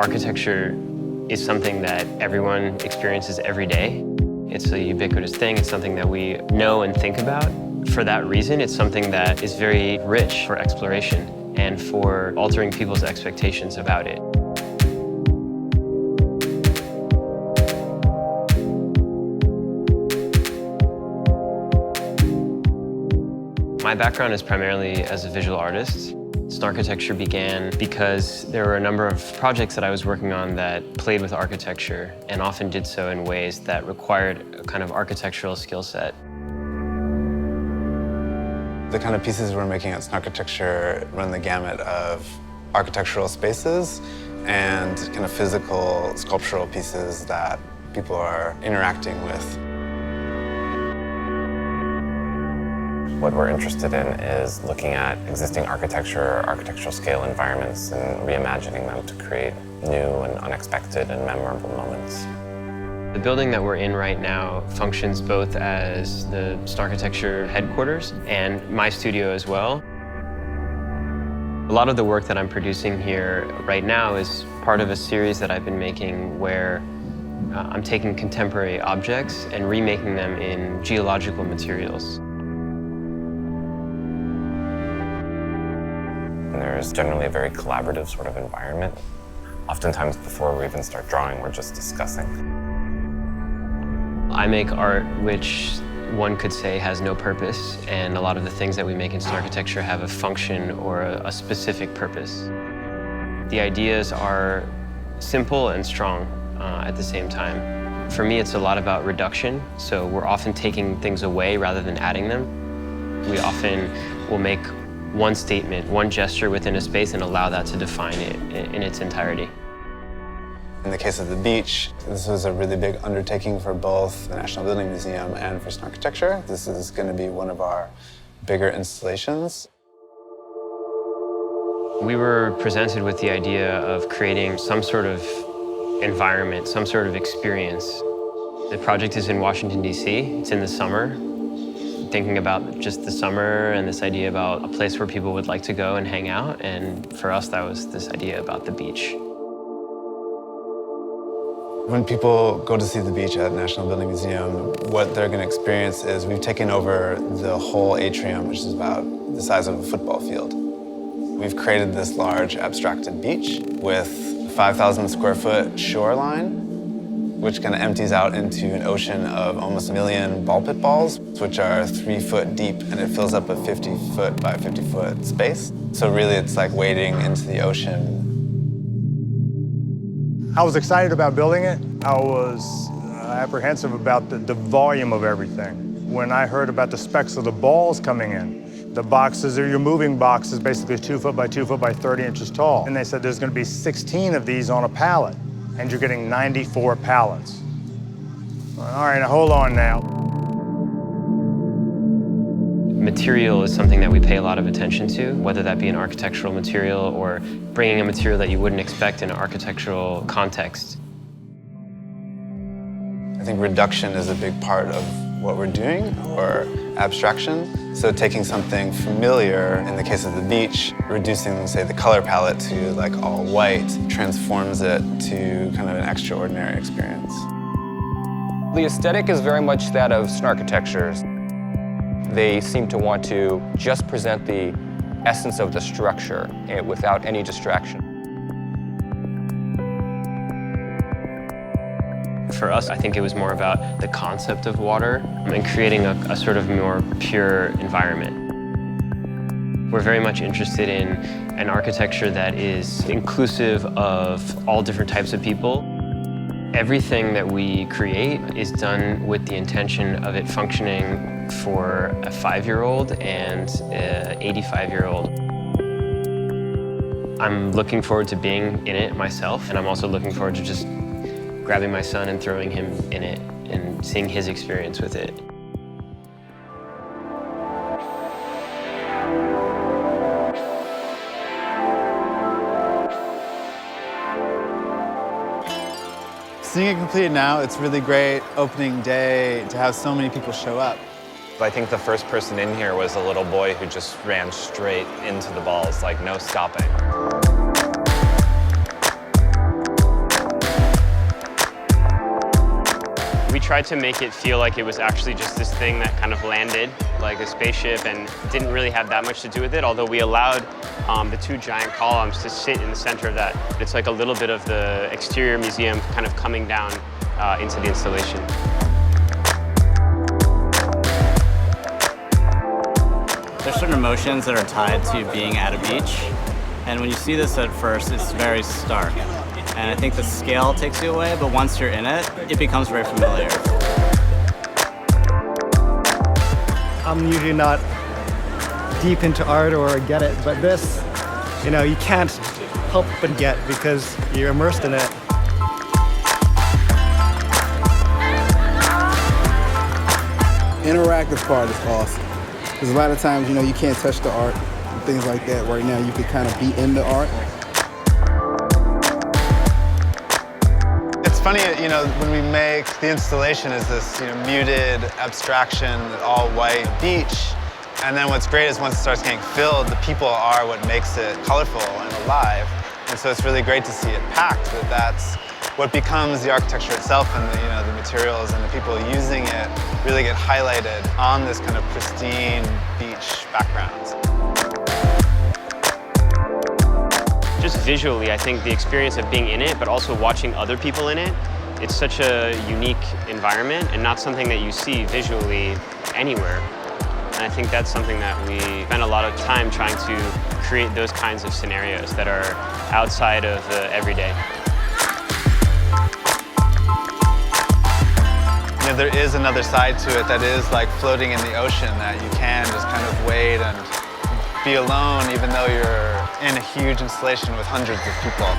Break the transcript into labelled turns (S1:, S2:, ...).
S1: Architecture is something that everyone experiences every day. It's a ubiquitous thing. It's something that we know and think about. For that reason, it's something that is very rich for exploration and for altering people's expectations about it. My background is primarily as a visual artist. Architecture began because there were a number of projects that I was working on that played with architecture and often did so in ways that required a kind of architectural skill set.
S2: The kind of pieces we're making at Architecture run the gamut of architectural spaces and kind of physical, sculptural pieces that people are interacting with.
S3: What we're interested in is looking at existing architecture, architectural scale environments, and reimagining them to create new and unexpected and memorable moments.
S1: The building that we're in right now functions both as the Architecture headquarters and my studio as well. A lot of the work that I'm producing here right now is part of a series that I've been making where I'm taking contemporary objects and remaking them in geological materials.
S3: There's generally a very collaborative sort of environment. Oftentimes before we even start drawing, we're just discussing.
S1: I make art which one could say has no purpose, and a lot of the things that we make in Architecture have a function or a specific purpose. The ideas are simple and strong at the same time. For me, it's a lot about reduction, so we're often taking things away rather than adding them. We often will make one statement, one gesture within a space and allow that to define it in its entirety.
S2: In the case of the beach, this was a really big undertaking for both the National Building Museum and for Architecture. This is going to be one of our bigger installations.
S1: We were presented with the idea of creating some sort of environment, some sort of experience. The project is in Washington, D.C. It's in the summer. Thinking about just the summer and this idea about a place where people would like to go and hang out. And for us, that was this idea about the beach.
S2: When people go to see the beach at National Building Museum, what they're going to experience is we've taken over the whole atrium, which is about the size of a football field. We've created this large abstracted beach with 5,000 square foot shoreline, which kind of empties out into an ocean of almost 1 million ball pit balls, which are 3 foot deep, and it fills up a 50 foot by 50 foot space. So really it's like wading into the ocean.
S4: I was excited about building it. I was apprehensive about the volume of everything. When I heard about the specs of the balls coming in, the boxes are your moving boxes, basically 2 foot by 2 foot by 30 inches tall. And they said there's gonna be 16 of these on a pallet, and you're getting 94 pallets. All right, now hold on now.
S1: Material is something that we pay a lot of attention to, whether that be an architectural material or bringing a material that you wouldn't expect in an architectural context.
S2: I think reduction is a big part of what we're doing, or abstraction. So taking something familiar, in the case of the beach, reducing, say, the color palette to like all white, transforms it to kind of an extraordinary experience.
S5: The aesthetic is very much that of Architecture. They seem to want to just present the essence of the structure without any distraction.
S1: For us, I think it was more about the concept of water and creating a sort of more pure environment. We're very much interested in an architecture that is inclusive of all different types of people. Everything that we create is done with the intention of it functioning for a 5-year-old and an 85-year-old. I'm looking forward to being in it myself, and I'm also looking forward to just grabbing my son and throwing him in it and seeing his experience with it.
S2: Seeing it completed now, it's really great opening day to have so many people show up.
S6: I think the first person in here was a little boy who just ran straight into the balls, like no stopping.
S1: tried to make it feel like it was actually just this thing that kind of landed like a spaceship and didn't really have that much to do with it, although we allowed the two giant columns to sit in the center of that. It's like a little bit of the exterior museum kind of coming down into the installation.
S7: There's certain emotions that are tied to being at a beach, and when you see this at first, it's very stark. And I think the scale takes you away, but once you're in it, it becomes very familiar.
S8: I'm usually not deep into art or get it, but this, you know, you can't help but get because you're immersed in it.
S9: Interactive part is awesome. Because a lot of times, you know, you can't touch the art and things like that. Right now, you can kind of be in the art.
S2: It's funny, you know, when we make the installation is this, you know, muted abstraction, all white beach. And then what's great is once it starts getting filled, the people are what makes it colorful and alive. And so it's really great to see it packed, that's what becomes the architecture itself, and the, you know, the materials and the people using it really get highlighted on this kind of pristine beach background.
S1: Just visually, I think the experience of being in it, but also watching other people in it, it's such a unique environment and not something that you see visually anywhere. And I think that's something that we spend a lot of time trying to create those kinds of scenarios that are outside of the everyday.
S2: You know, there is another side to it that is like floating in the ocean, that you can just kind of wade and be alone even though you're in a huge installation with hundreds of people.